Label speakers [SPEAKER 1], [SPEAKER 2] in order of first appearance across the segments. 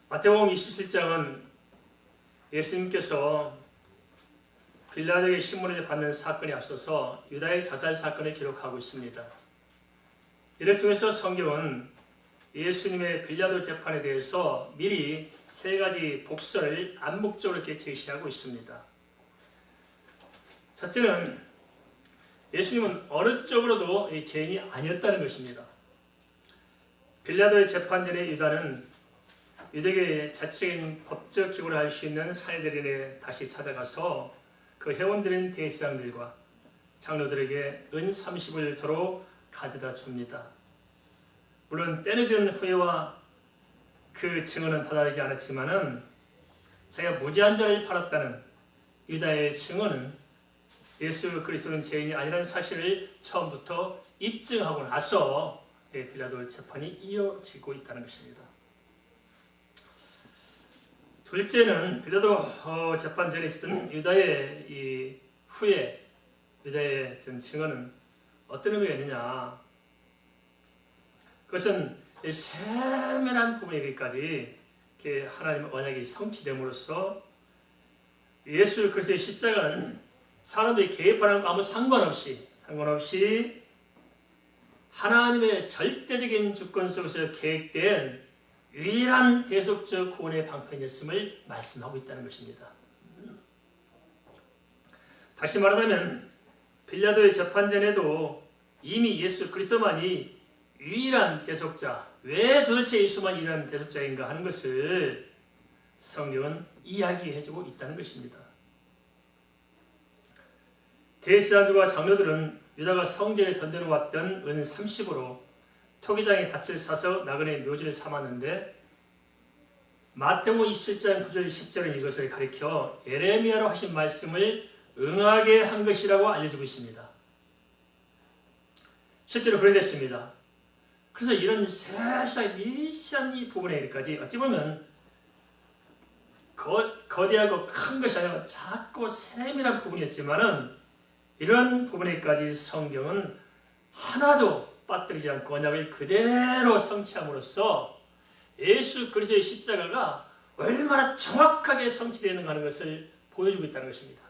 [SPEAKER 1] 마태복음 27장은 예수님께서 빌라도의 신문을 받는 사건에 앞서서 유다의 자살 사건을 기록하고 있습니다. 이를 통해서 성경은 예수님의 빌라도 재판에 대해서 미리 세 가지 복선을 암묵적으로 이렇게 제시하고 있습니다. 첫째는 예수님은 어느 쪽으로도 죄인이 아니었다는 것입니다. 빌라도의 재판 전에 유다는 유대교의 자체적인 법적 기구를 할 수 있는 사내들인에 다시 찾아가서 그 회원들인 대제사장들과 장로들에게 은 30을 도로 가져다 줍니다. 물론 때늦은 후회와 그 증언은 받아들이지 않았지만은 자기가 무지한 자를 팔았다는 유다의 증언은 예수 그리스도는 죄인이 아니라는 사실을 처음부터 입증하고 나서 빌라도 재판이 이어지고 있다는 것입니다. 둘째는 빌라도 재판 전에 있었던 유다의 이 후회, 유다의 증언은 어떤 의미가 있느냐? 그것은 세밀한 부분에 이르기까지 하나님의 언약이 성취됨으로써 예수 그리스도의 십자가는 사람들이 개입하는 것과 아무 상관없이 하나님의 절대적인 주권 속에서 계획된 유일한 대속적 구원의 방편이었음을 말씀하고 있다는 것입니다. 다시 말하자면 빌라도의 재판 전에도 이미 예수 그리스도만이 유일한 대속자, 왜 도대체 예수만 유일한 대속자인가 하는 것을 성경은 이야기해주고 있다는 것입니다. 대제사장들과 장로들은 유다가 성전에 던져놓았던 은 30으로 토기장에 밭을 사서 나그네의 묘지를 삼았는데 마태복음 27장 9절 10절은 이것을 가리켜 예레미야로 하신 말씀을 응하게 한 것이라고 알려주고 있습니다. 실제로 그렇게 됐습니다. 그래서 이런 세세한 미세한 이 부분에까지 어찌 보면 거대하고 큰 것이 아니라 작고 세밀한 부분이었지만은 이런 부분에까지 성경은 하나도 빠뜨리지 않고 언약을 그대로 성취함으로써 예수 그리스도의 십자가가 얼마나 정확하게 성취되는가 하는 것을 보여주고 있다는 것입니다.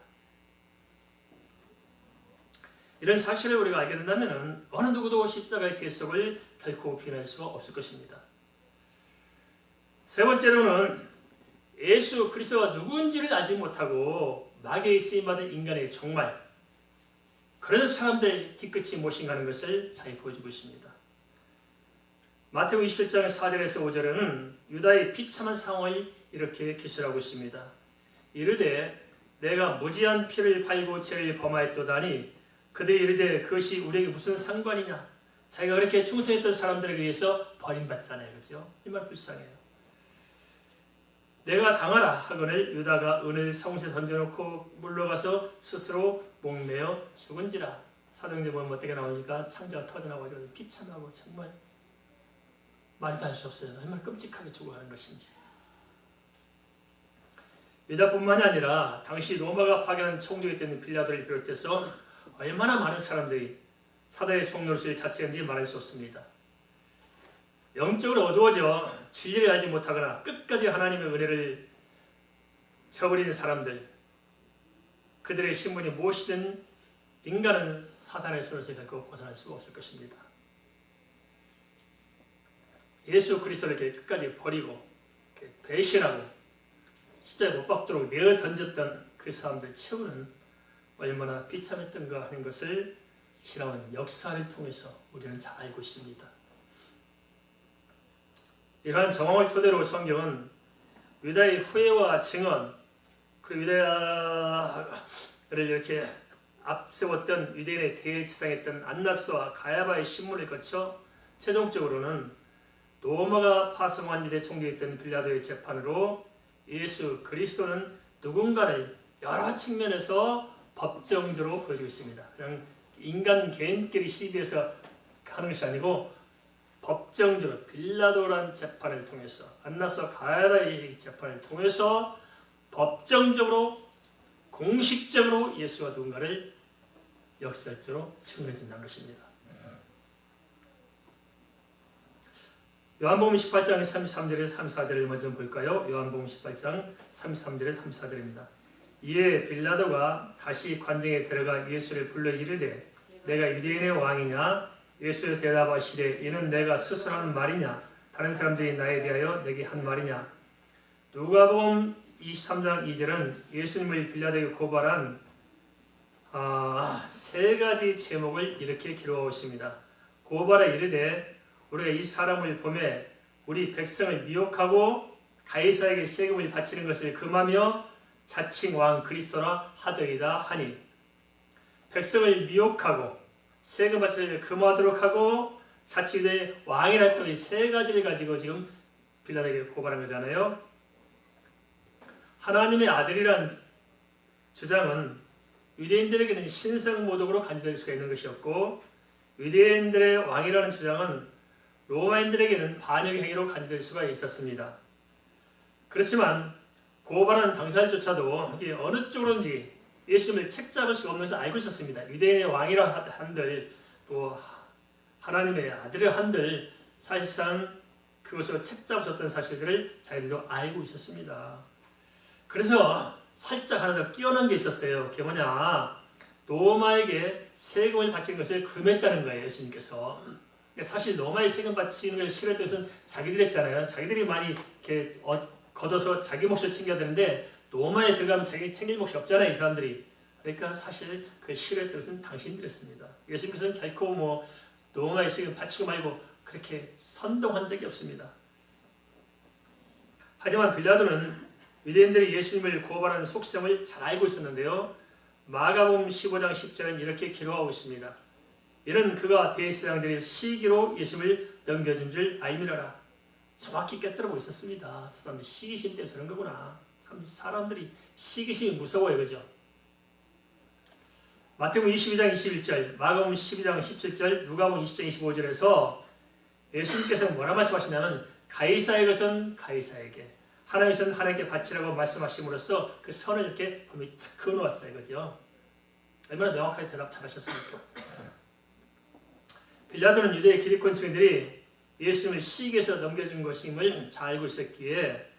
[SPEAKER 1] 이런 사실을 우리가 알게 된다면 어느 누구도 십자가의 대속을 결코 부인할 수가 없을 것입니다. 세 번째로는 예수 그리스도가 누구인지를 알지 못하고 마귀에 쓰임받은 인간의 종말, 그래서 사람들 뒤끝이 못인 가는 것을 잘 보여주고 있습니다. 마태복음 27장 4절에서 5절에는 유다의 비참한 상황을 이렇게 기술하고 있습니다. 이르되 내가 무지한 피를 팔고 죄를 범하였도다니 그들이 이르되 그것이 우리에게 무슨 상관이냐? 자기가 그렇게 충성했던 사람들에 의해서 버림받잖아요. 그렇죠? 이 말 불쌍해요. 내가 당하라 하거늘 유다가 은을 성소에 던져놓고 물러가서 스스로 목매어 죽은지라. 사도행전 보면 어떻게 나오니까 창자가 터져나와서 비참하고 정말 말도 할 수 없어요. 얼마나 끔찍하게 죽어가는 것인지. 유다뿐만이 아니라 당시 로마가 파견한 총독이었던 빌라도를 비롯해서 얼마나 많은 사람들이 사단의 총노릇을 자처했는지 말할 수 없습니다. 영적으로 어두워져 진리를 알지 못하거나 끝까지 하나님의 은혜를 저버리는 사람들, 그들의 신분이 무엇이든 인간은 사단의 손에서 결코 벗어날 수가 없을 것입니다. 예수 리스도를 끝까지 버리고 배신하고 십자가에 못 박도록 내어 던졌던 그 사람들 최후는 얼마나 비참했던가 하는 것을 지나온 역사를 통해서 우리는 잘 알고 있습니다. 이러한 정황을 토대로 성경은 유다의 후회와 증언, 그 유다를 이렇게 앞세웠던 유대인의 대제사장이었던 안나스와 가야바의 신문을 거쳐 최종적으로는 로마가 파송한 유대 총독이었던 빌라도의 재판으로 예수 그리스도는 누군가를 여러 측면에서 법정적으로 보여주고 있습니다. 그냥 인간 개인끼리 시비해서 하는 것이 아니고 법정적으로 빌라도란 재판을 통해서 안나스와 가야바의 재판을 통해서 법정적으로 공식적으로 예수가 누군가를 역설적으로 증명해 준다는 것입니다. 요한복음 18장 33절에서 34절을 먼저 볼까요? 요한복음 18장 33절에서 34절입니다. 이에 빌라도가 다시 관정에 들어가 예수를 불러 이르되 내가 유대인의 왕이냐? 예수의 대답하시되 이는 내가 스스로 한 말이냐? 다른 사람들이 나에 대하여 내게 한 말이냐? 누가복음 23장 2절은 예수님을 빌라도에게 고발한 세 가지 제목을 이렇게 기록하고 있습니다. 고발에 이르되 우리가 이 사람을 보매 우리 백성을 미혹하고 가이사에게 세금을 바치는 것을 금하며 자칭 왕 그리스도라 하더이다 하니, 백성을 미혹하고 세금 바치는 것을 금하도록 하고 자칭 왕이라 했던 이 세 가지를 가지고 지금 빌라도에게 고발한 거잖아요. 하나님의 아들이란 주장은 유대인들에게는 신성모독으로 간주될 수가 있는 것이었고, 유대인들의 왕이라는 주장은 로마인들에게는 반역의 행위로 간주될 수가 있었습니다. 그렇지만 고발한 당사자조차도 이게 어느 쪽으로인지 예수님을 책잡을 수가 없는 것을 알고 있었습니다. 유대인의 왕이라 한들 또 하나님의 아들이라 한들 사실상 그것으로 책잡으셨던 사실들을 자기들도 알고 있었습니다. 그래서 살짝 하나 더 끼워넣은 게 있었어요. 그게 뭐냐? 로마에게 세금을 바치는 것을 금했다는 거예요, 예수님께서. 사실 로마에 세금 바치는 걸 싫어했던 것은 자기들이 했잖아요. 자기들이 많이 이렇게 걷어서 자기 몫을 챙겨야 되는데 로마에 들어가면 자기 챙길 몫이 없잖아요, 이 사람들이. 그러니까 사실 그 싫어했던 것은 당신들이었습니다. 예수님께서는 결코 로마에 세금 바치고 말고 그렇게 선동한 적이 없습니다. 하지만 빌라도는 유대인들이 예수님을 고발하는 속성을 잘 알고 있었는데요. 마가복음 15장 10절은 이렇게 기록하고 있습니다. 이는 그가 대제사장들의 시기로 예수님을 넘겨준 줄 알미라라. 정확히 꿰뚫어보고 있었습니다. 저 사람들 시기심 때문에 저런 거구나. 참 사람들이 시기심이 무서워요, 그죠? 마태복음 22장 21절, 마가복음 12장 17절, 누가복음 20장 25절에서 예수님께서 뭐라 말씀하시냐면 가이사의 것은 가이사에게, 하나님의 것은 하나님께 바치라고 말씀하심으로써 그 선을 이렇게 범위 쫙 그어놓았어요, 그죠? 얼마나 명확하게 대답 잘하셨습니까? 빌라도는 유대의 기득권 층들이 예수님을 시기에서 넘겨준 것임을 잘 알고 있었기에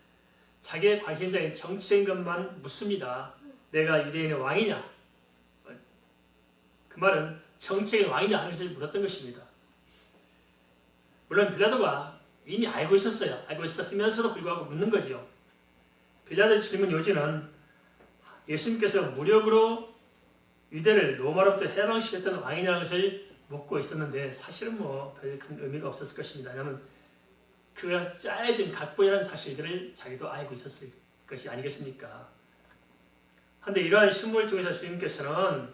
[SPEAKER 1] 자기의 관심사인 정치인 것만 묻습니다. 내가 유대인의 왕이냐? 그 말은 정치인 왕이냐 하는 것을 물었던 것입니다. 물론 빌라도가 이미 알고 있었어요. 알고 있었으면서도 불구하고 묻는 거죠. 빌라도의 질문 요지는 예수님께서 무력으로 유대를 로마로부터 해방시켰던 왕이냐는 것을 묻고 있었는데 사실은 별 큰 의미가 없었을 것입니다. 왜냐하면 그가 짜여진 각본이라는 사실들을 자기도 알고 있었을 것이 아니겠습니까? 그런데 이러한 신문을 통해서 주님께서는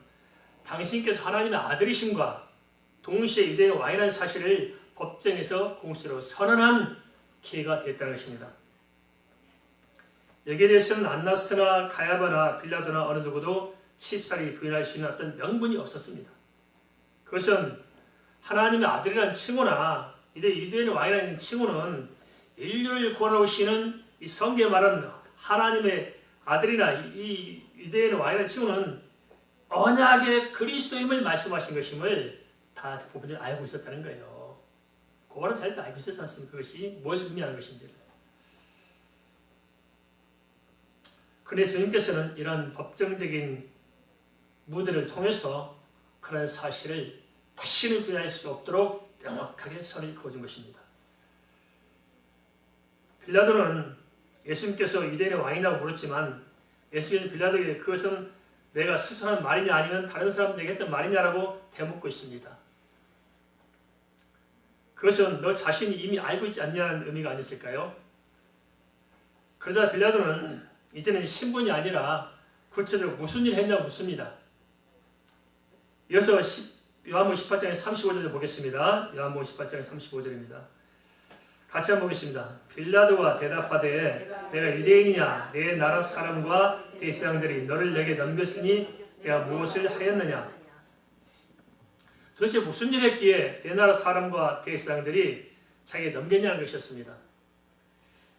[SPEAKER 1] 당신께서 하나님의 아들이심과 동시에 유대인의 왕이라는 사실을 법정에서 공식으로 선언한 기회가 됐다는 것입니다. 여기에 대해서는 안나스나 가야바나 빌라도나 어느 누구도 쉽사리 부인할 수 있는 어떤 명분이 없었습니다. 그것은 하나님의 아들이라는 칭호나 유대인의 왕이라는 칭호는 인류를 구원하시는 이 성경에 말하는 하나님의 아들이나 이 유대인의 왕이라는 칭호는 언약의 그리스도임을 말씀하신 것임을 다 부분을 알고 있었다는 거예요. 그거는 잘 알고 있었지 않습니까? 그것이 뭘 의미하는 것인지를. 그런데 주님께서는 이런 법정적인 무대를 통해서 그런 사실을 다시는 부인할 수 없도록 명확하게 선을 그어준 것입니다. 빌라도는 예수님께서 유대인의 왕이라고 물었지만 예수님은 빌라도에게 그것은 내가 스스로 한 말이냐 아니면 다른 사람들에게 했던 말이냐라고 되묻고 있습니다. 그것은 너 자신이 이미 알고 있지 않냐는 의미가 아니었을까요? 그러자 빌라도는 이제는 신분이 아니라 구체적으로 무슨 일을 했냐고 묻습니다. 이어서 요한복음 18장의 35절을 보겠습니다. 요한복음 18장의 35절입니다. 같이 한번 보겠습니다. 빌라도가 대답하되 내가 유대인이냐 내 나라 사람과 대제사장들이 너를 내게 넘겼으니 내가 무엇을 하였느냐? 도대체 무슨 일을 했기에 내 나라 사람과 대제사장들이 자기에 넘겼냐는 것이었습니다.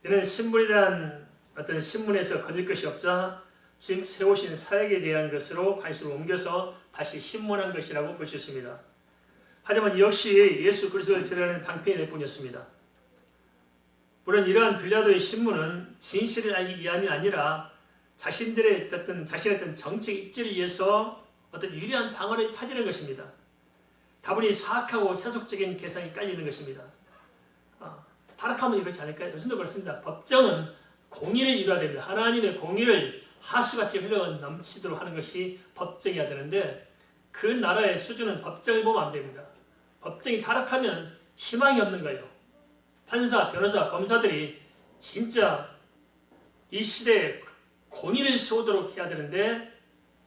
[SPEAKER 1] 이는 신분에 대한 어떤 신문에서 거둘 것이 없자 지금 세우신 사역에 대한 것으로 관심을 옮겨서 다시 신문한 것이라고 볼 수 있습니다. 하지만 역시 예수 그리스도를 드러내는 방편일 뿐이었습니다. 물론 이러한 빌라도의 신문은 진실을 알기 위함이 아니라 자신의 어떤 정책 입지를 위해서 어떤 유리한 방어를 찾으는 것입니다. 다분히 사악하고 세속적인 계산이 깔리는 것입니다. 타락하면 그렇지 않을까요? 요즘도 그렇습니다. 법정은 공의를 이루어야 됩니다. 하나님의 공의를 하수같이 흘러 넘치도록 하는 것이 법정이어야 되는데 그 나라의 수준은 법정을 보면 안 됩니다. 법정이 타락하면 희망이 없는 거예요. 판사, 변호사, 검사들이 진짜 이 시대에 공의를 세우도록 해야 되는데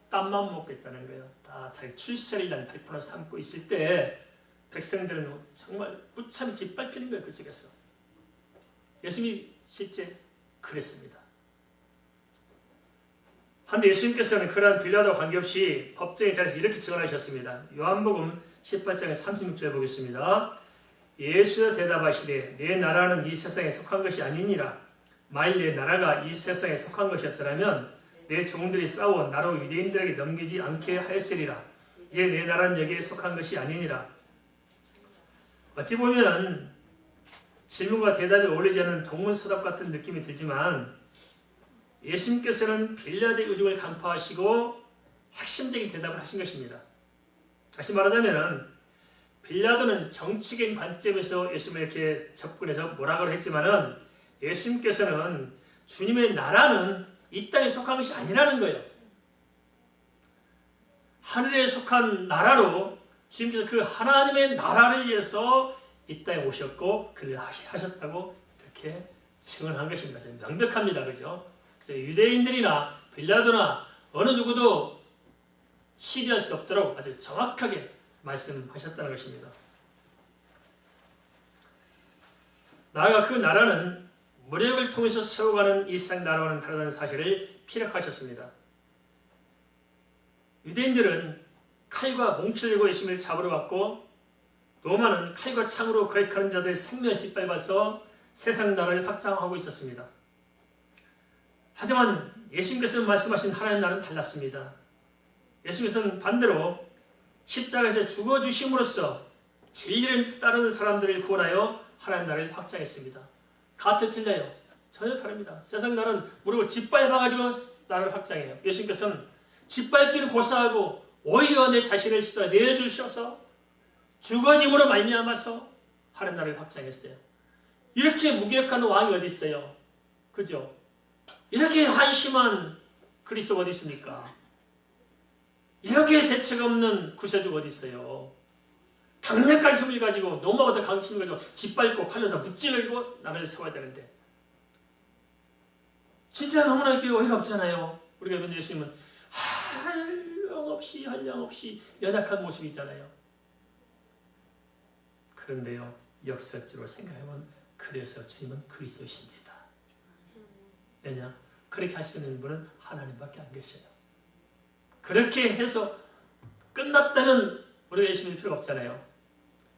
[SPEAKER 1] 땀만 먹고 있다는 거예요. 다 자기 출세를 위한 발판을 삼고 있을 때 백성들은 정말 무참히 짓밟히는 거예요. 그 속에서. 예수님이 실제 그랬습니다. 한데 예수님께서는 그러한 빌라도와 관계없이 법정의 자리에서 이렇게 증언하셨습니다. 요한복음 18장 36절 보겠습니다. 예수여 대답하시되 내 나라는 이 세상에 속한 것이 아니니라. 만일 내 나라가 이 세상에 속한 것이었더라면 내 종들이 싸워 나로 유대인들에게 넘기지 않게 하였으리라. 이제 내 나라는 여기에 속한 것이 아니니라. 어찌 보면 질문과 대답이 어울리지 않는 동문서답 같은 느낌이 들지만 예수님께서는 빌라도의 의중을 간파하시고 핵심적인 대답을 하신 것입니다. 다시 말하자면 빌라도는 정치적인 관점에서 예수님을 이렇게 접근해서 뭐라고 했지만은 예수님께서는 주님의 나라는 이 땅에 속한 것이 아니라는 거예요. 하늘에 속한 나라로 주님께서 그 하나님의 나라를 위해서 이 땅에 오셨고 그를 하셨다고 이렇게 증언한 것입니다. 명백합니다. 그죠? 그래서 유대인들이나 빌라도나 어느 누구도 시비할 수 없도록 아주 정확하게 말씀하셨다는 것입니다. 나아가 그 나라는 무력을 통해서 세워가는 이 세상 나라와는 다르다는 사실을 피력하셨습니다. 유대인들은 칼과 몽치를 들고 예수님을 잡으러 갔고 로마는 칼과 창으로 거역하는 자들의 생명을 짓밟아서 세상 나라를 확장하고 있었습니다. 하지만 예수님께서 말씀하신 하나님 나라는 달랐습니다. 예수님께서는 반대로 십자가에서 죽어주심으로써 진리를 따르는 사람들을 구원하여 하나님 나라를 확장했습니다. 같은 틀려요. 전혀 다릅니다. 세상 나라는 무릎을 짓밟아가지고 나라를 확장해요. 예수님께서는 짓밟기를 고사하고 오히려 내 자신을 내주셔서 죽어짐으로 말미암아서 하나님 나라를 확장했어요. 이렇게 무기력한 왕이 어디 있어요? 그죠? 이렇게 한심한 그리스도가 어디 있습니까? 이렇게 대책 없는 구세주가 어디 있어요? 강력한 힘을 가지고 로마보다 강한 힘을 가지고 짓밟고 칼로 무찌르고 나라를 세워야 되는데 진짜 너무나 이렇게 어이가 없잖아요. 우리가 믿는 예수님은 한량없이 연약한 모습이잖아요. 그런데요, 역설적으로 생각하면 그래서 주님은 그리스도이십니다. 왜냐? 그렇게 하시는 분은 하나님밖에 안 계셔요. 그렇게 해서 끝났다면 우리가 예수 믿을 필요가 없잖아요.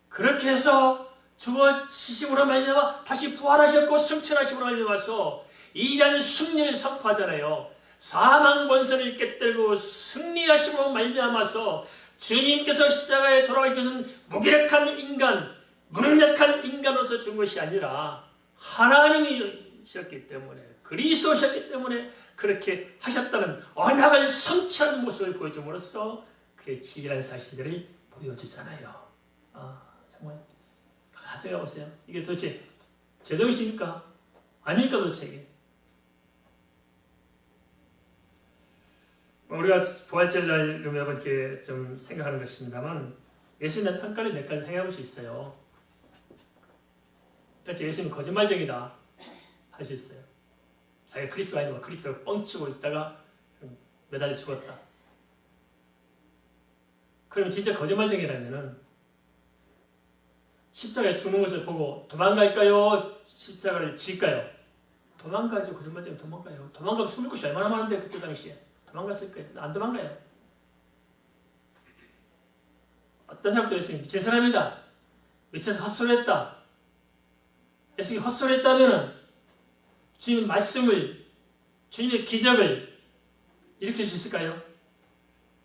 [SPEAKER 1] 그렇게 해서 죽어지심으로 말미암아 다시 부활하셨고 승천하심으로 말미암아서 이란 승리를 선포하잖아요. 사망 권세를 깨뜨리고 승리하심으로 말미암아서 주님께서 십자가에 돌아가신 것은 무기력한 인간, 무능력한 인간으로서 준 것이 아니라 하나님이셨기 때문에 그리스도셨기 때문에 그렇게 하셨다는 언약을 성취하는 모습을 보여줌으로써 그의 지혜라는 사실들을 보여주잖아요. 정말 생각해 보세요. 이게 도대체 제정신입니까? 아닙니까 도대체 이게? 우리가 부활절날 매번 이렇게 좀 생각하는 것입니다만 예수님의 평가를 몇 가지 생각해 볼 수 있어요. 그렇죠. 예수님은 거짓말쟁이다 할 수 있어요. 자기가 그리스도가 아니고 그리스도를 뻥치고 있다가 매달려 죽었다. 그러면 진짜 거짓말쟁이라면은 십자가에 죽는 것을 보고 도망갈까요? 십자가를 질까요? 도망가죠. 거짓말쟁이 도망가요. 도망가면 숨을 곳이 얼마나 많은데 그때 당시에 도망갔을 거예요. 안 도망가요. 어떤 사람도 예수님 미친 사람이다. 미쳐서 헛소리했다. 예수님이 헛소리했다면은 주님의 말씀을, 주님의 기적을 일으킬 수 있을까요?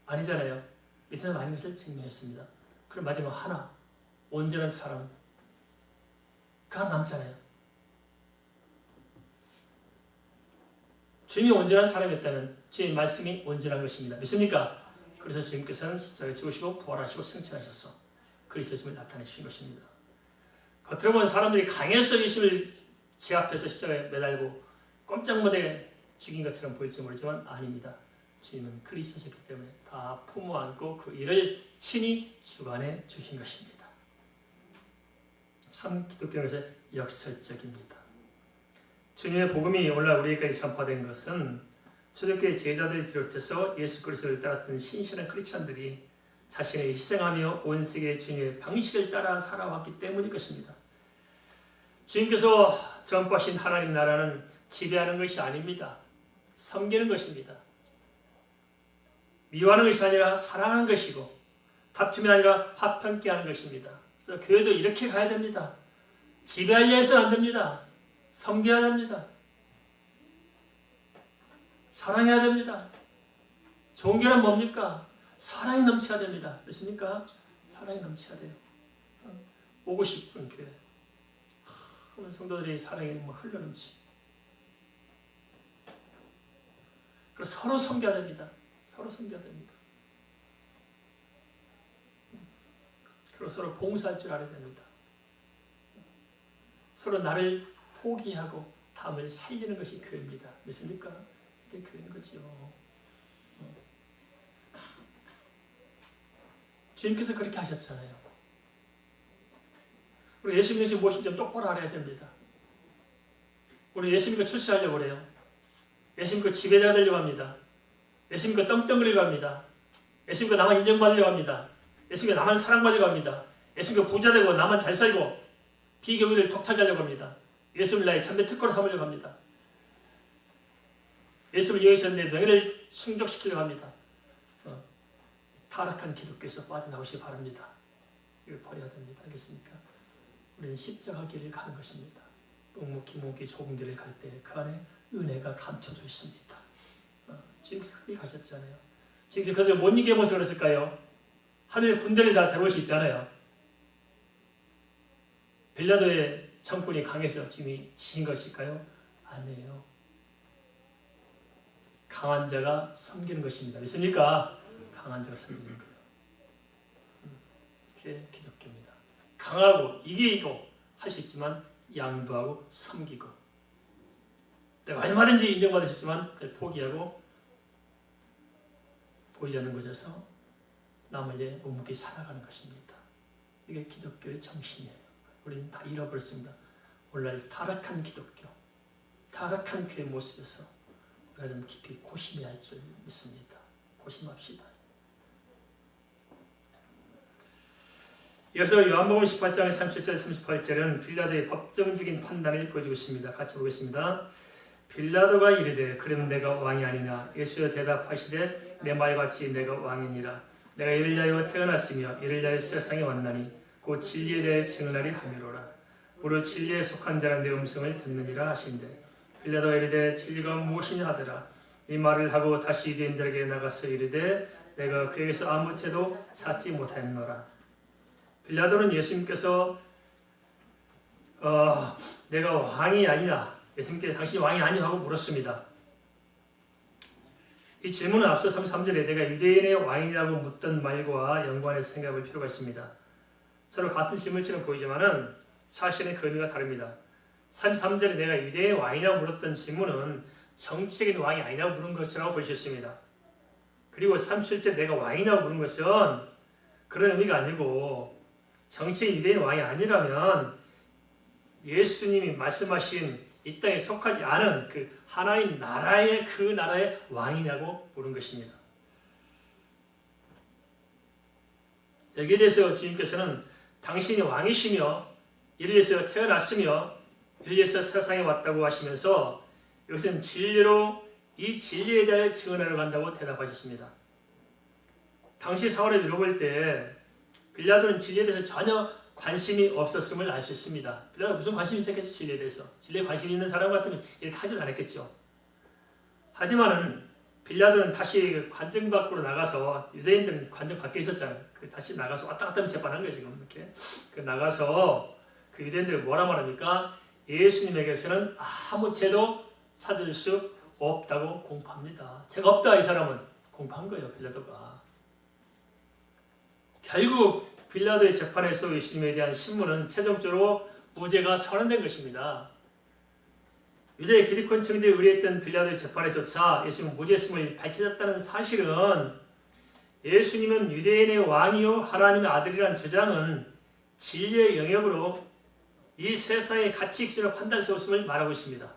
[SPEAKER 1] 아니잖아요. 이 사람 아닌 것을 증명했습니다. 그럼 마지막 하나, 온전한 사람. 그 하나 남잖아요. 주님이 온전한 사람이었다면 주님의 말씀이 온전한 것입니다. 믿습니까? 그래서 주님께서는 십자가에 죽으시고 부활하시고 승천하셔서 그리스도심을 나타내주신 것입니다. 겉으로 보면 사람들이 강해서 예수를 제 앞에서 십자가에 매달고 꼼짝 못하게 죽인 것처럼 보일지 모르지만 아닙니다. 주님은 그리스도셨기 때문에 다 품어 안고 그 일을 친히 주관해 주신 것입니다. 참 기독교에서 역설적입니다. 주님의 복음이 오늘날 우리에게까지 전파된 것은 초대교회 제자들을 비롯해서 예수 그리스도를 따랐던 신실한 크리스천들이 자신을 희생하며 온 세계의 주님의 방식을 따라 살아왔기 때문일 것입니다. 주님께서 전파하신 하나님 나라는 지배하는 것이 아닙니다. 섬기는 것입니다. 미워하는 것이 아니라 사랑하는 것이고 다툼이 아니라 화평케 하는 것입니다. 그래서 교회도 이렇게 가야 됩니다. 지배하려 해서는 안 됩니다. 섬겨야 됩니다. 사랑해야 됩니다. 좋은 교회는 뭡니까? 사랑이 넘쳐야 됩니다. 그렇습니까? 사랑이 넘쳐야 돼요. 오고 싶은 교회. 그러면 성도들이 사랑이 흘러넘치. 그리고 서로 섬겨야 됩니다. 서로 섬겨야 됩니다. 그리고 서로 봉사할 줄 알아야 됩니다. 서로 나를 포기하고 다음을 살리는 것이 교회입니다. 믿습니까? 이게 교회인 거죠. 주님께서 그렇게 하셨잖아요. 우리 예수 믿는 무엇인지 좀 똑바로 알아야 됩니다. 우리 예수 믿고 출세하려고 그래요. 예수 믿고 지배자가 되려고 합니다. 예수 믿고 떵떵거리려고 합니다. 예수 믿고 나만 인정받으려고 합니다. 예수 믿고 나만 사랑받으려고 합니다. 예수 믿고 부자 되고 나만 잘 살고 비교비를 독차지하려고 합니다. 예수를 나의 참된 특권을 삼으려고 합니다. 예수를 이용해서 내 명예를 충족시키려고 합니다. 타락한 기독교에서 빠져나오시기 바랍니다. 이걸 버려야 됩니다. 알겠습니까? 우리는 십자가 길을 가는 것입니다. 묵묵히 좁은 길을 갈 때 그 안에 은혜가 감춰져 있습니다. 지금 그렇게 가셨잖아요. 지금 그들 못 이기게 해서 그랬을까요? 하늘의 군대를 다 데려올 수 있잖아요. 빌라도의 정권이 강해서 지금 지신 것일까요? 아니에요. 강한 자가 섬기는 것입니다. 믿습니까? 강한 자가 섬기는 거예요. 그게 기독교입니다. 강하고 이기고 할 수 있지만 양보하고 섬기고 내가 얼마든지 인정받으셨지만 그걸 포기하고 보이지 않는 곳에서 남을 위해 묵묵히 살아가는 것입니다. 이게 기독교의 정신이에요. 우리는 다 잃어버렸습니다. 오늘날 타락한 기독교, 타락한 교회 모습에서 우리가 좀 깊이 고심해야 할 줄 믿습니다. 고심합시다. 이어서 요한복음 18장 37절 38절은 빌라도의 법정적인 판단을 보여주고 있습니다. 같이 보겠습니다. 빌라도가 이르되 그럼 내가 왕이 아니냐? 예수여 대답하시되 내 말같이 내가 왕이니라. 내가 이를 위하여 태어났으며 이를 위하여 세상에 왔나니 곧 진리에 대해 증언하리 함이로라. 무릇 진리에 속한 자는 내 음성을 듣느니라 하신대. 빌라도가 이르되 진리가 무엇이냐 하더라. 이 말을 하고 다시 유대인들에게 나가서 이르되 내가 그에게서 아무 채도 찾지 못하였노라. 빌라도는 예수님께서 내가 왕이 아니냐, 예수님께서 당신이 왕이 아니냐고 물었습니다. 이 질문은 앞서 33절에 내가 유대인의 왕이냐고 묻던 말과 연관해서 생각할 필요가 있습니다. 서로 같은 질문처럼 보이지만 사실은 그 의미가 다릅니다. 33절에 내가 유대인의 왕이냐고 물었던 질문은 정치적인 왕이 아니냐고 물은 것이라고 보셨습니다. 그리고 37절에 내가 왕이냐고 물은 것은 그런 의미가 아니고 정치인 유대인 왕이 아니라면 예수님이 말씀하신 이 땅에 속하지 않은 그 하나님 나라의 그 나라의 왕이냐고 물은 것입니다. 여기에 대해서 주님께서는 당신이 왕이시며 이를 위해서 태어났으며 이를 위해서 세상에 왔다고 하시면서 이것은 진리로 이 진리에 대해 증언하러 간다고 대답하셨습니다. 당시 사울을 물어볼 때 빌라도는 진리에 대해서 전혀 관심이 없었음을 알 수 있습니다. 빌라도가 무슨 관심이 있었겠죠? 진리에 대해서. 진리에 관심이 있는 사람 같으면 이렇게 하지 않았겠죠. 하지만은 빌라도는 다시 관정 밖으로 나가서 유대인들은 관정 밖에 있었잖아요. 다시 나가서 왔다 갔다 하면 재판한 거예요. 지금 이렇게 나가서 그 유대인들이 뭐라 말합니까? 예수님에게서는 아무 채도 찾을 수 없다고 공포합니다. 죄가 없다 이 사람은 공포한 거예요. 빌라도가. 결국 빌라도의 재판에서 예수님에 대한 신문은 최종적으로 무죄가 선언된 것입니다. 유대 기득권층들이 의뢰했던 빌라도의 재판에서조차 예수님 무죄심을 밝혀졌다는 사실은 예수님은 유대인의 왕이요 하나님의 아들이라는 주장은 진리의 영역으로 이 세상의 가치 기준으로 판단할 수 없음을 말하고 있습니다.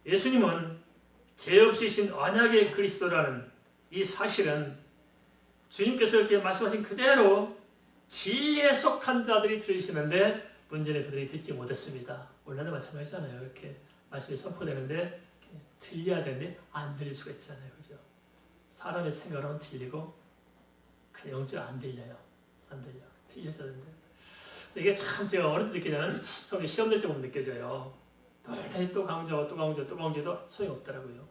[SPEAKER 1] 예수님은 죄 없이 신 언약의 그리스도라는 이 사실은 주님께서 이렇게 말씀하신 그대로 진리에 속한 자들이 들으시는데 문제는 그들이 듣지 못했습니다. 오늘도 마찬가지잖아요. 이렇게 말씀이 선포되는데 들려야 되는데 안 들릴 수가 있잖아요. 그죠? 사람의 생각은 들리고 그냥 영적으로 안 들려요. 안 들려. 들려서 되는데 이게 참 제가 어릴 때 느끼는 성경 시험 될 때 보면 느껴져요. 또 강조하고 또 강조하고 또 강조해도 소용이 없더라고요.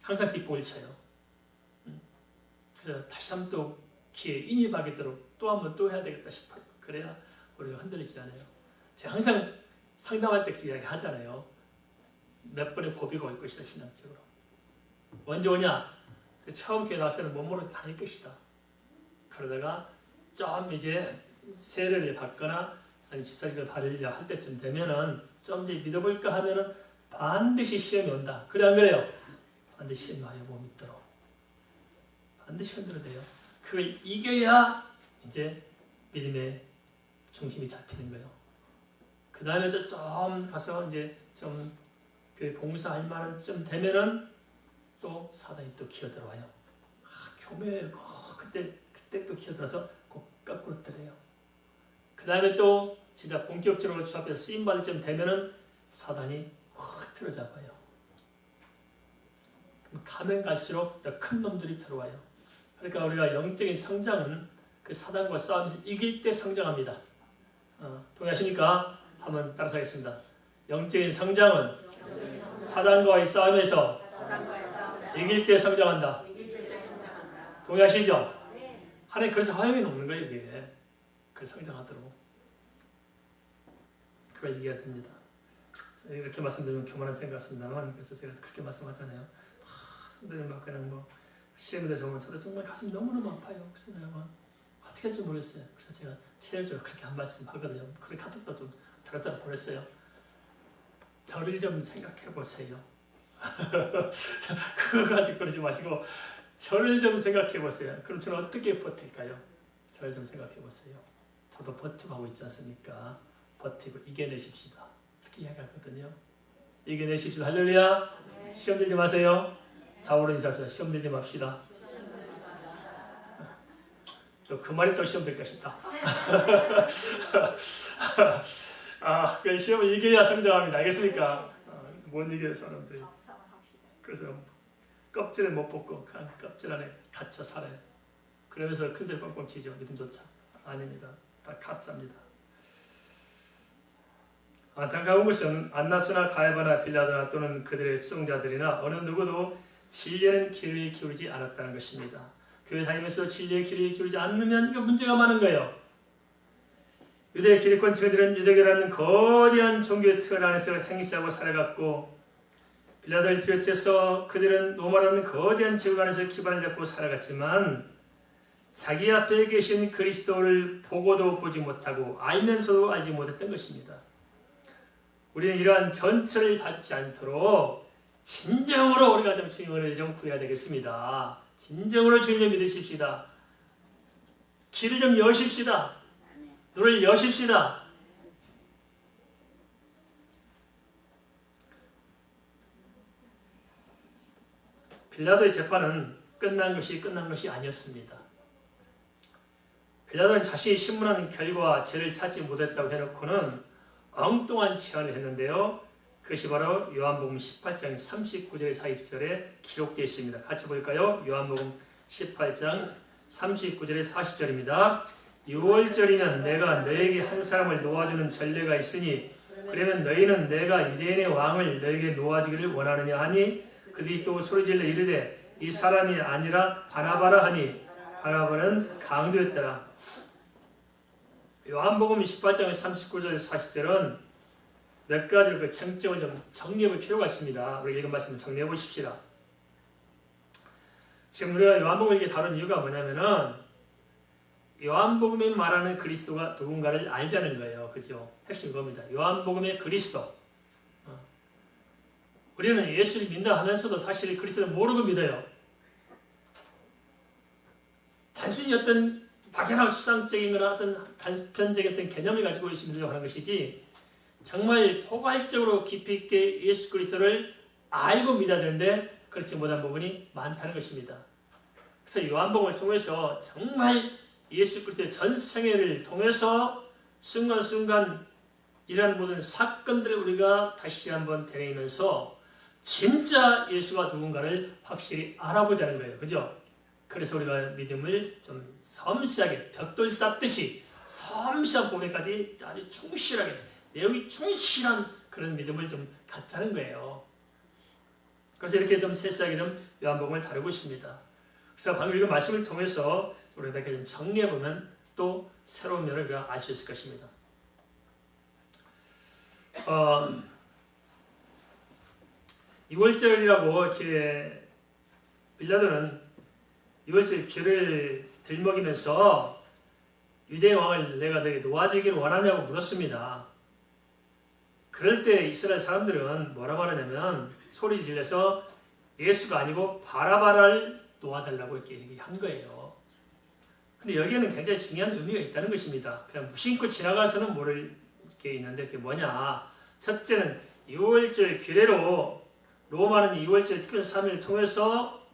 [SPEAKER 1] 항상 뒷목을 쳐요. 그래서 다시 한번 또 귀에 인이 박이도록 또 한 번 또 해야 되겠다 싶어요. 그래야 우리가 흔들리지 않아요. 제가 항상 상담할 때 그 이야기 하잖아요. 몇 번의 고비가 올 것이다 신앙적으로. 언제 오냐? 처음 교회 나왔을 때는 몸으로 다닐 것이다. 그러다가 좀 이제 세례를 받거나 아니 집사직을 받으려 할 때쯤 되면은 좀 이제 믿어볼까 하면은 반드시 시험이 온다. 그래 안 그래요? 반드시 시험이 와요. 못 믿도록. 반드시 흔들어야 돼요. 그걸 이겨야 이제 믿음의 중심이 잡히는 거예요. 그 다음에 또 좀 가서 이제 좀 그 봉사할 만한 쯤 되면은 또 사단이 또 기어들어와요. 교묘해요. 그때 또 기어들어서 꼭 거꾸로 때려요. 그 다음에 또 진짜 본격적으로 주 앞에서 쓰임받을 쯤 되면은 사단이 확 틀어잡아요. 가면 갈수록 더 큰 놈들이 들어와요. 그러니까 우리가 영적인 성장은 그 사단과 싸우면서 이길 때 성장합니다. 동의하십니까? 한번 따라서 하겠습니다. 영적인 성장은 사단과의 싸움에서 이길 때 성장한다. 동의하시죠? 하나님 그래서 화염이 녹는 거예요. 이게. 그래서 성장하도록. 그걸 이겨야 됩니다. 이렇게 말씀드리면 교만한 생각 같습니다만 그래서 제가 그렇게 말씀하잖아요. 성도님 막 그냥 뭐 시험에 대해서 보면 저도 정말 가슴이 너무너무 아파요. 그래서 내가 막 어떻게 할지 모르겠어요. 그래서 제가 체력적으로 그렇게 한 말씀 하거든요. 그렇게 카톡도 좀 들었다가 보냈어요. 저를 좀 생각해 보세요. 그거 가지고 그러지 마시고 저를 좀 생각해 보세요. 그럼 저는 어떻게 버틸까요? 저를 좀 생각해 보세요. 저도 버티고 하고 있지 않습니까? 버티고 이겨내십시다. 이렇게 이야기하거든요. 이겨내십시다. 할렐루야. 네. 시험 들지 마세요. 자오로 인사합시다. 시험 들지 맙시다. 또 그 말이 또 시험 될까 싶다. 그 시험을 이겨야 성장합니다. 알겠습니까? 못 이겨요, 사람들이. 그래서 껍질을 못 벗고 그냥 껍질 안에 갇혀 살아요. 그러면서 큰소리 뻥뻥 치죠. 믿음조차. 아닙니다. 다 가짜입니다. 안타까운 것은 안나스나 가야바나 빌라도나 또는 그들의 수종자들이나 어느 누구도 진리에는 귀를 기울이지 않았다는 것입니다. 교회 다니면서 진리의 귀를 기울이지 않으면 이거 문제가 많은 거예요. 유대 기득권층들은 유대교라는 거대한 종교의 틀 안에서 행시하고 살아갔고 빌라도를 비롯해서 그들은 로마라는 거대한 제국 안에서 기반을 잡고 살아갔지만 자기 앞에 계신 그리스도를 보고도 보지 못하고 알면서도 알지 못했던 것입니다. 우리는 이러한 전철을 받지 않도록 진정으로 우리가 좀 주님을 좀 구해야 되겠습니다. 진정으로 주님을 믿으십시다. 길을 좀 여십시다. 눈을 여십시다. 빌라도의 재판은 끝난 것이 아니었습니다. 빌라도는 자신이 신문한 결과 죄를 찾지 못했다고 해놓고는 엉뚱한 제안을 했는데요. 그것이 바로 요한복음 18장 39절에 40절에 기록되어 있습니다. 같이 볼까요? 요한복음 18장 39절에 40절입니다. 6월절이면 내가 너에게 한 사람을 놓아주는 전례가 있으니 그러면 너희는 내가 유대인의 왕을 너에게 놓아주기를 원하느냐 하니 그들이 또 소리질러 이르되 이 사람이 아니라 바나바라 하니 바나바는 강도였더라. 요한복음 18장 39절 40절은 몇 가지로 그 쟁점을 좀 정리해 볼 필요가 있습니다. 우리 읽은 말씀을 정리해 보십시다. 지금 우리가 요한복음을 이렇게 다룬 이유가 뭐냐면은 요한복음이 말하는 그리스도가 누군가를 알자는 거예요. 그죠? 핵심 겁니다. 요한복음의 그리스도. 우리는 예수를 믿는다 하면서도 사실 그리스도를 모르고 믿어요. 단순히 어떤 막연하고 추상적인 거나 어떤 단편적인 어떤 개념을 가지고 있으려고 하는 것이지 정말 포괄적으로 깊이 있게 예수 그리스도를 알고 믿어야 되는데 그렇지 못한 부분이 많다는 것입니다. 그래서 요한복음을 통해서 정말 예수 그리스도의 전생애를 통해서 순간순간 이러한 모든 사건들을 우리가 다시 한번 되뇌면서 진짜 예수가 누군가를 확실히 알아보자는 거예요. 그죠? 그래서 우리가 믿음을 좀 섬세하게 벽돌 쌓듯이 섬세한 부분까지 아주 충실하게 내용이 충실한 그런 믿음을 좀 갖자는 거예요. 그래서 이렇게 좀 세세하게 좀 요한복음을 다루고 있습니다. 그래서 방금 읽은 말씀을 통해서 우리가 이렇게 좀 정리해 보면 또 새로운 면을 우리가 알 수 있을 것입니다. 6월절이라고 이렇게 빌라도는 6월절 쥐를 들먹이면서 유대 왕을 내가 너에게 놓아주기를 원하냐고 물었습니다. 그럴 때 이스라엘 사람들은 뭐라 말하냐면 소리 질러서 예수가 아니고 바라바를 놓아달라고 이렇게 얘기한 거예요. 근데 여기에는 굉장히 중요한 의미가 있다는 것입니다. 그냥 무심코 지나가서는 모를 게 있는데 그게 뭐냐? 첫째는 6월절 규례로 로마는 2월절 특별 3일을 통해서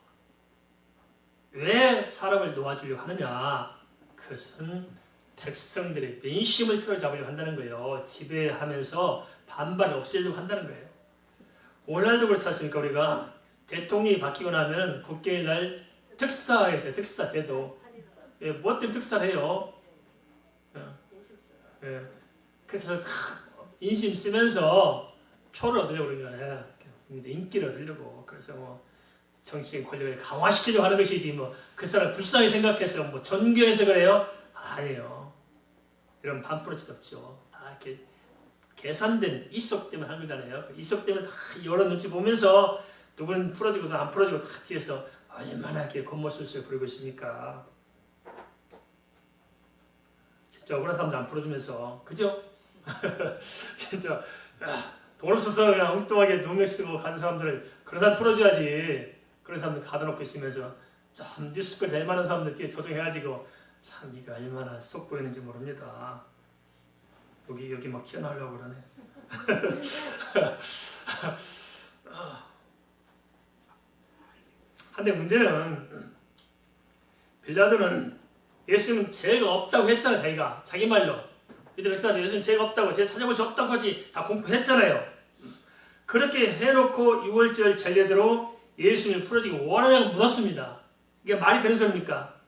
[SPEAKER 1] 왜 사람을 놓아주려고 하느냐? 그것은 백성들의 민심을 틀어잡으려고 한다는 거예요. 지배하면서 반발을 없애려고 한다는 거예요. 오늘날도 그렇지 않습니까? 우리가 대통령이 바뀌고 나면 국경일 날 특사해야죠. 특사 제도. 뭐 때문에 특사를 해요? 그렇게 해서 인심 쓰면서 표를 얻으려고 그러는 거예요. 인기를 얻으려고. 그래서 뭐 정치적 권력을 강화시키려고 하는 것이지 뭐 그 사람 불쌍히 생각해서 뭐 존경해서 그래요? 아니에요. 이런 반프로치도 없죠. 다 이렇게 계산된 이속 때문에 하는 거잖아요. 이속 때문에 다 여러 눈치 보면서 누구는 풀어주고 안 풀어주고 다 뒤에서 얼마나 이렇게 겉멋술술 부리고 있습니까? 진짜 억울한 사람도 안 풀어주면서 그죠? 진짜 돈 없어서 그냥 엉뚱하게 누명 쓰고 가는 사람들을 그런 사람 풀어줘야지. 그런 사람들 가둬놓고 있으면서 참 뉴스걸 낼 만한 사람들 뒤에 조정해가지고 참 이거 얼마나 속 보이는지 모릅니다. 여기 막 튀어나오려고 그러네. 근데 문제는 빌라도는 예수는 죄가 없다고 했잖아요. 자기 말로 유대 백성들 예수는 죄가 없다고 죄 찾아볼 수 없다고 하지 다 공포했잖아요. 그렇게 해놓고 6월절 전례대로 예수님을 풀어주기 원하냐고 물었습니다. 이게 말이 되는 소리입니까?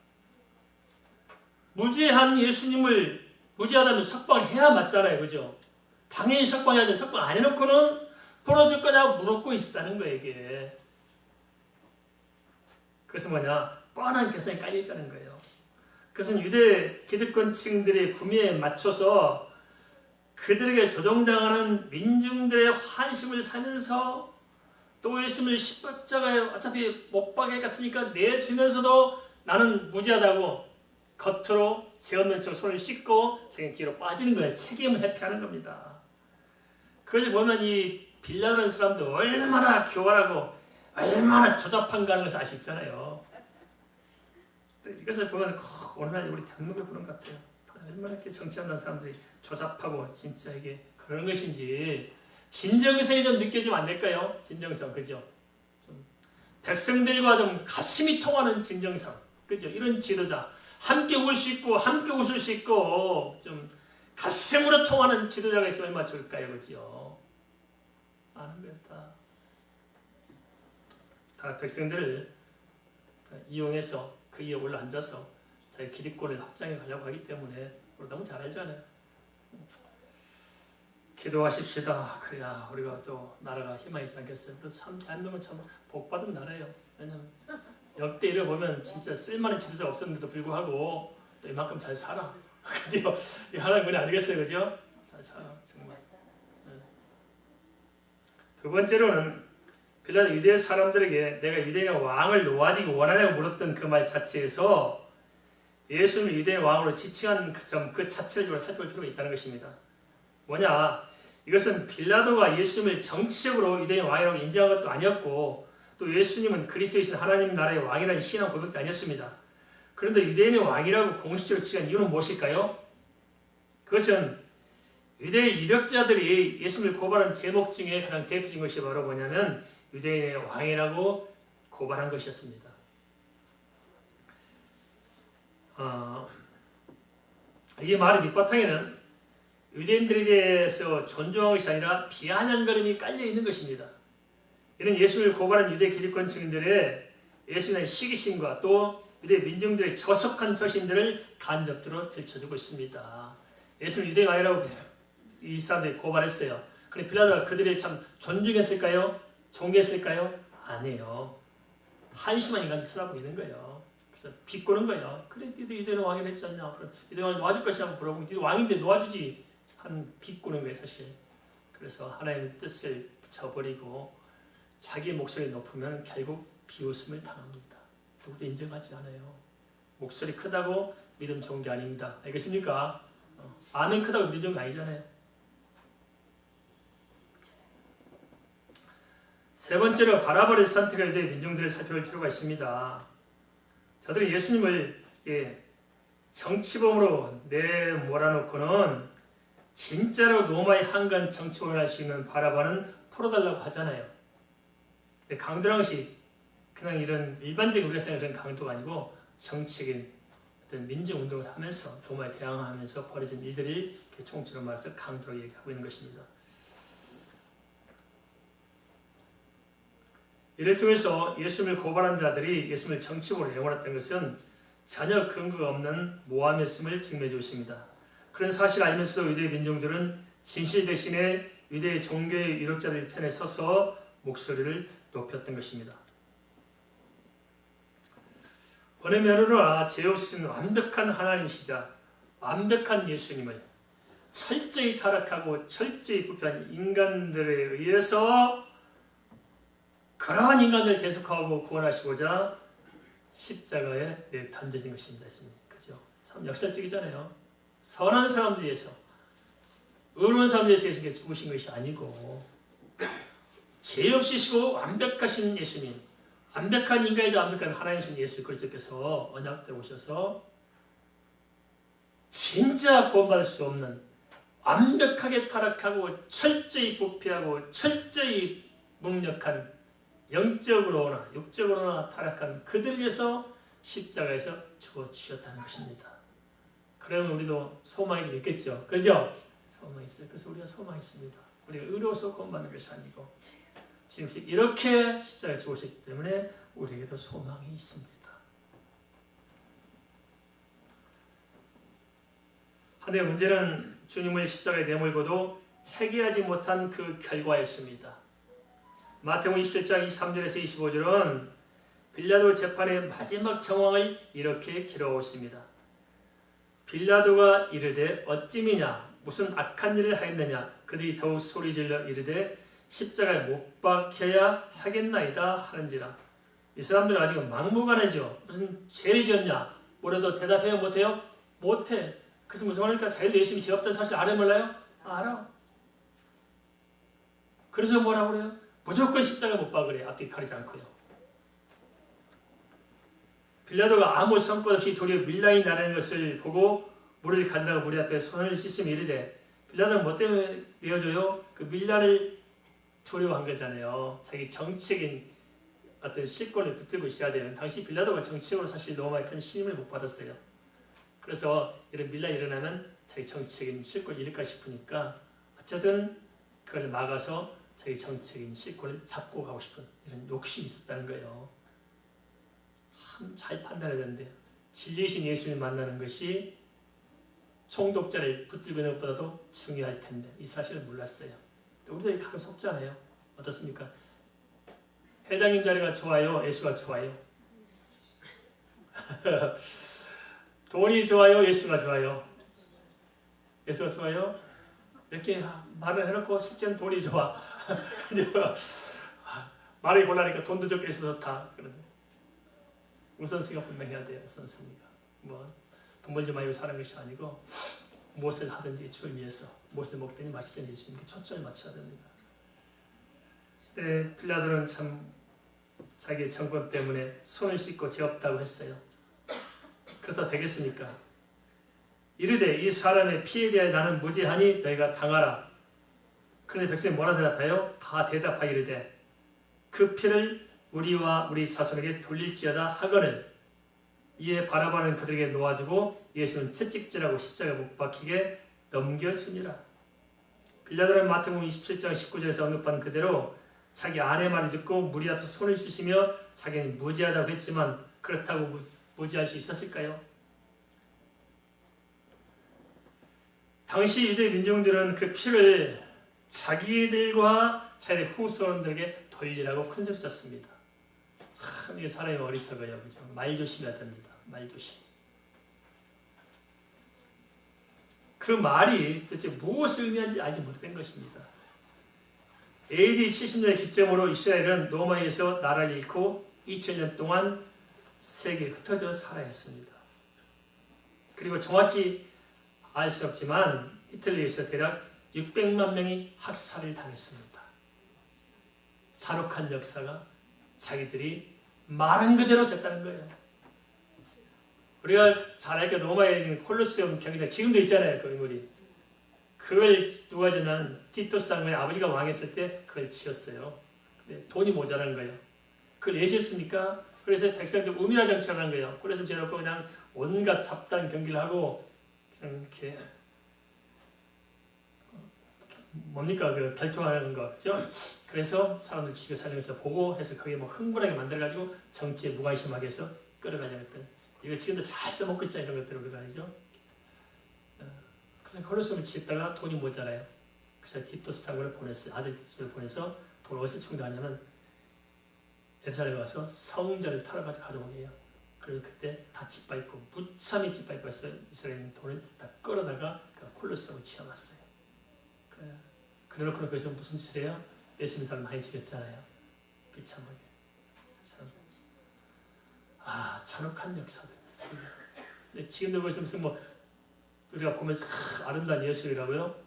[SPEAKER 1] 무죄한 예수님을 무죄하다면 석방을 해야 맞잖아요. 그죠? 당연히 석방해야 돼. 석방 안 해놓고는 풀어줄 거냐고 물었고 있다는 거예요. 이게. 그래서 뭐냐? 뻔한 계산이 깔려있다는 거예요. 그것은 유대 기득권층들의 구미에 맞춰서 그들에게 조종당하는 민중들의 환심을 사면서 또 예수님을 십자가에 어차피 못 박을 것 같으니까 내주면서도 나는 무죄하다고 겉으로 죄 없는 척 손을 씻고 자기 뒤로 빠지는 거예요. 책임을 회피하는 겁니다. 그걸 보면 이 빌라도라는 사람도 얼마나 교활하고 얼마나 조잡한가 하는 것을 알 수 있잖아요. 이것을 보면 오늘날 우리 대한민국을 보는 것 같아요. 얼마나 이렇게 정치하는 사람들이 조잡하고 진짜 이게 그런 것인지 진정성이 좀 느껴지면 안 될까요? 진정성, 그죠? 좀 백성들과 좀 가슴이 통하는 진정성, 그죠? 이런 지도자, 함께 울 수 있고 함께 웃을 수 있고 좀 가슴으로 통하는 지도자가 있으면 얼마나 좋을까요, 그죠? 아는 거다. 다 백성들을 이용해서 그 위에 올라앉아서 자기 기득권을 확장해 가려고 하기 때문에 너무 잘 알잖아요. 기도하십시다. 그래야 우리가 또 나라가 희망이지 않겠어요. 그래서 참 대한민국은 참 복받은 나라예요. 왜냐하면 역대 이래 보면 진짜 쓸만한 지도자가 없었는데도 불구하고 또 이만큼 잘 살아. 그죠? 이 하나님 은혜 아니겠어요, 그죠? 잘 살아 정말. 네. 두 번째로는 빌라도 유대 사람들에게 내가 유대인의 왕을 놓아지기 원하냐고 물었던 그 말 자체에서 예수님을 유대인 왕으로 지칭한 그 점 그 자체를 좀 살펴볼 필요가 있다는 것입니다. 뭐냐? 이것은 빌라도가 예수님을 정치적으로 유대인 왕이라고 인정한 것도 아니었고 또 예수님은 그리스도이신 하나님 나라의 왕이라는 신앙 고백도 아니었습니다. 그런데 유대인의 왕이라고 공식적으로 지칭한 이유는 무엇일까요? 그것은 유대의 이력자들이 예수님을 고발한 제목 중에 가장 대표적인 것이 바로 뭐냐면 유대인의 왕이라고 고발한 것이었습니다. 이 말의 밑바탕에는 유대인들에 대해서 존중한 것이 아니라 비아냥거림이 깔려있는 것입니다. 이는 예수를 고발한 유대 기득권 증인들의 예수님의 시기심과 또 유대 민중들의 저속한 처신들을 간접적으로 들춰주고 있습니다. 예수는 유대인 아니라고 이 사람들이 고발했어요. 그런데 빌라도가 그들을 참 존중했을까요? 존경했을까요? 아니에요. 한심한 인간들 쳐다보고 있는 거예요. 그래서 비꼬는 거예요. 그래, 니들 유대인 왕이 됐지 않냐? 그럼 유대인 왕이 놓아줄 것이냐고 물어보고 니들 왕인데 놓아주지. 한 비꼬는 거예요, 사실. 그래서 하나님의 뜻을 붙여버리고 자기 목소리를 높으면 결국 비웃음을 당합니다. 누구도 인정하지 않아요. 목소리 크다고 믿음 좋은 게 아닙니다. 알겠습니까? 아멘 크다고 믿음 좋은 게 아니잖아요. 세 번째로 바라바를 선택할 때 민중들을 살펴볼 필요가 있습니다. 저들은 예수님을 정치범으로 내몰아놓고는 진짜로 로마의 한간 정치범을 할 수 있는 바라바는 풀어달라고 하잖아요. 근데 강도라는 것이 그냥 이런 일반적인 우리가 생각하는 그런 강도가 아니고 정치적인 어떤 민주운동을 하면서 로마에 대항하면서 벌어진 일들을 총체로 말해서 강도라고 얘기하고 있는 것입니다. 이를 통해서 예수님을 고발한 자들이 예수님을 정치범으로 내몰았던 것은 전혀 근거가 없는 모함이었음을 증명해 주었습니다. 그런 사실을 알면서도 유대 민중들은 진실 대신에 유대 종교의 유력자들 편에 서서 목소리를 높였던 것입니다. 어느 면으로나 죄 없으신 완벽한 하나님이시자 완벽한 예수님을 철저히 타락하고 철저히 부패한 인간들에 의해서 그러한 인간을 계속하고 구원하시고자 십자가에 던져진 것입니다. 그죠? 참 역설적이잖아요. 선한 사람들 위해서, 의로운 사람들 위해서 예수님께 죽으신 것이 아니고 죄 없으시고 완벽하신 예수님, 완벽한 인간이자 완벽한 하나님이신 예수 그리스도께서 언약대 오셔서 진짜 구원받을 수 없는 완벽하게 타락하고 철저히 부패하고 철저히 무능력한 영적으로나 육적으로나 타락한 그들 위해서 십자가에서 죽어주셨다는 것입니다. 그러면 우리도 소망이 있겠죠. 그죠? 소망이 있어요. 그래서 우리가 소망이 있습니다. 우리가 의로워서 구원받는 것이 아니고 지금 이렇게 십자가에 죽으셨기 때문에 우리에게도 소망이 있습니다. 하나의 문제는 주님을 십자가에 내몰고도 해결하지 못한 그 결과였습니다. 마태복음 27장 23절에서 25절은 빌라도 재판의 마지막 정황을 이렇게 기록하고 있습니다. 빌라도가 이르되 어찌미냐 무슨 악한 일을 하였느냐 그들이 더욱 소리질러 이르되 십자가에 못 박혀야 하겠나이다 하는지라. 이 사람들은 아직은 막무가내죠. 무슨 죄를 지었냐 뭐라도 대답해요? 못해요? 못해. 그래서 무슨 말입니까? 자기들 열심히 죄 없다는 사실 알아 몰라요? 알아. 그래서 뭐라고 그래요? 무조건 십자가 못 박으래. 앞뒤 가리지 않고요. 빌라도가 아무 성과 없이 도리어 밀라이 나라는 것을 보고 물을 가져다가 무리 앞에 손을 씻으며 이르되 빌라도는 뭐 때문에 내어줘요? 그 밀라를 두려워한 거잖아요. 자기 정치적인 어떤 실권을 붙들고 있어야 되는. 당시 빌라도가 정치적으로 사실 로마의 큰 신임을 못 받았어요. 그래서 이런 밀라 일어나면 자기 정치적인 실권을 잃을까 싶으니까 어쨌든 그걸 막아서 자기 정치적인 실권을 잡고 가고 싶은 이런 욕심이 있었다는 거예요. 참 잘 판단해야 되는데 진리이신 예수님을 만나는 것이 총독자를 붙들고 있는 것보다도 중요할 텐데 이 사실을 몰랐어요. 우리도 가끔 속잖아요. 어떻습니까? 회장님 자리가 좋아요? 예수가 좋아요? 돈이 좋아요? 예수가 좋아요? 예수가 좋아요? 이렇게 말을 해놓고 실제는 돈이 좋아. 말이 곤란하니까 돈도 적게 있어서 좋다. 우선순위가 분명해야 돼요. 우선순위가. 돈 벌지 말고 사는 것이 아니고 무엇을 하든지 주를 위해서 무엇을 먹든지 마시든지 주님께 초점을 맞춰야 됩니다. 빌라도는 참 자기 정권 때문에 손을 씻고 죄 없다고 했어요. 그렇다 되겠습니까? 이르되 이 사람의 피에 대하여 나는 무죄하니 너희가 당하라. 그런데 백성이 뭐라 대답하여? 다 대답하기르되 그 피를 우리와 우리 자손에게 돌릴지어다 하거늘 이에 바라바는 그들에게 놓아주고 예수는 채찍질하고 십자가에 못 박히게 넘겨주니라. 빌라도는 마태복음 27장 19절에서 언급한 그대로 자기 아내 말을 듣고 무리 앞에서 손을 씻으며 자기는 무죄하다고 했지만 그렇다고 무죄할 수 있었을까요? 당시 유대 민중들은 그 피를 자기들과 자기의 후손들에게 돌리라고 큰 소리 쳤습니다. 참 이게 사람이 어리석어요. 그죠? 말 조심해야 됩니다. 말 조심. 그 말이 도대체 무엇을 의미하는지 알지 못한 것입니다. AD 70년의 기점으로 이스라엘은 로마에서 나라를 잃고 2000년 동안 세계에 흩어져 살아야 했습니다. 그리고 정확히 알 수 없지만 이탈리아에서 대략 600만 명이 학살을 당했습니다. 잔혹한 역사가 자기들이 말한 그대로 됐다는 거예요. 우리가 잘 알게 로마에 있는 콜로세움 경기장 지금도 있잖아요. 그 인물이. 그걸 누가 지난 티토스 장군의 아버지가 왕했을 때 그걸 지었어요. 근데 돈이 모자란 거예요. 그걸 왜 지었습니까? 그래서 백성들 우미라 정치를 한 거예요. 그래서 지어놓고 그냥 온갖 잡다한 경기를 하고 그냥 이렇게 뭡니까 그 결투하는 거 그죠? 그래서 사람들 죽여 살리면서 보고 해서 그게 뭐 흥분하게 만들어가지고 정치에 무관심하게 해서 끌어가려고 했던 이거 지금도 잘 써먹고 있잖아요. 이런 것들을 우리가 알죠? 그래서 콜로세움을 짓다가 돈이 모자라요. 그래서 티토스 장군을 보냈어요. 아들 티토스를 보내서 돈 어디서 충당하냐면 예루살렘에 와서 성전을 털어가지고 가져오게요. 그리고 그때 다 짓밟고 무참히 짓밟고 해서 이스라엘 돈을 다 끌어다가 콜로세움을 지어놨어요. 그래놓고 거기서 무슨 짓이에요? 예수님 사람 많이 죽였잖아요. 비참하게. 잔혹한 역사들. 지금도 거기서 무슨 우리가 보면서 아름다운 예술이라고요?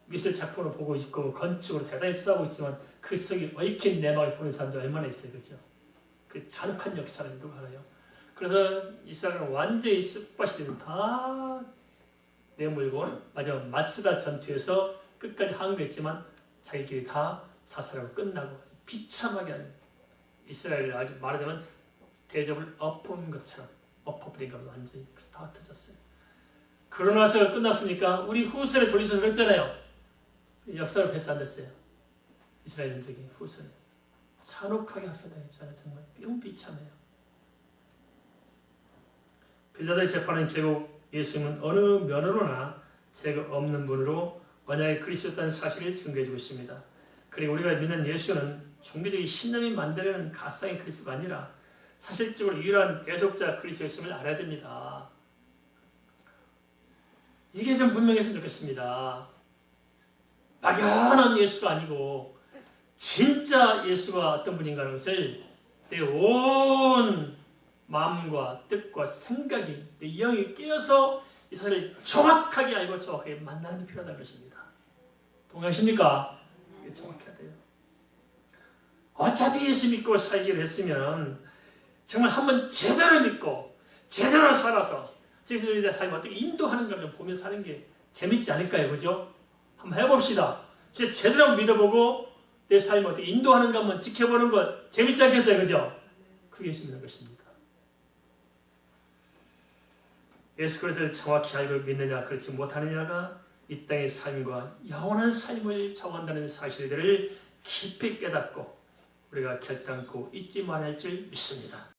[SPEAKER 1] 미술 작품을 보고 있고 건축으로 대단히 쳐다보고 있지만 그 속에 얽힌 내막을 보는 사람들 얼마나 있어요. 그죠? 그 잔혹한 역사를 누가 알아요? 그래서 이스라엘은 완전히 쑥밭이 다 내몰고 마지막 마스다 전투에서 끝까지 항거했지만 자기들이 다 자살하고 끝나고 비참하게 하는 이스라엘을 아주 말하자면 대접을 엎은 것처럼 엎어버린 것처럼 완전히 다 흩어졌어요. 그러고 나서 끝났으니까 우리 후손에 돌리셔서 그랬잖아요. 역사로 패스 안 됐어요. 이스라엘 민족이 후손에 잔혹하게 학살당했잖아요. 정말 비참해요. 빌라도의 재판은 결국 예수님은 어느 면으로나 죄가 없는 분으로 만약에 그리스도였다는 사실을 증거해주고 있습니다. 그리고 우리가 믿는 예수는 종교적인 신념이 만들어내는 가상의 그리스도가 아니라 사실적으로 유일한 대속자 그리스도였음을 알아야 됩니다. 이게 좀 분명했으면 좋겠습니다. 막연한 예수가 아니고 진짜 예수가 어떤 분인가 하는 것을 내 온 마음과 뜻과 생각이 내 영이 깨어서 이 사실을 정확하게 알고 정확하게 만나는 게 필요하다는 것입니다. 동의하십니까? 이게 정확해야 돼요. 어차피 예수 믿고 살기로 했으면 정말 한번 제대로 믿고 제대로 살아서 저희들의 삶을 어떻게 인도하는가 좀 보면서 사는 게 재밌지 않을까요? 그죠? 한번 해봅시다. 제대로 믿어보고 내 삶을 어떻게 인도하는가 한번 지켜보는 것 재밌지 않겠어요? 그죠? 그게 예수 믿는 것입니다. 예수 그리스도를 정확히 알고 믿느냐 그렇지 못하느냐가 이 땅의 삶과 영원한 삶을 정한다는 사실들을 깊이 깨닫고 우리가 결단코 잊지 말아야 할 줄 믿습니다.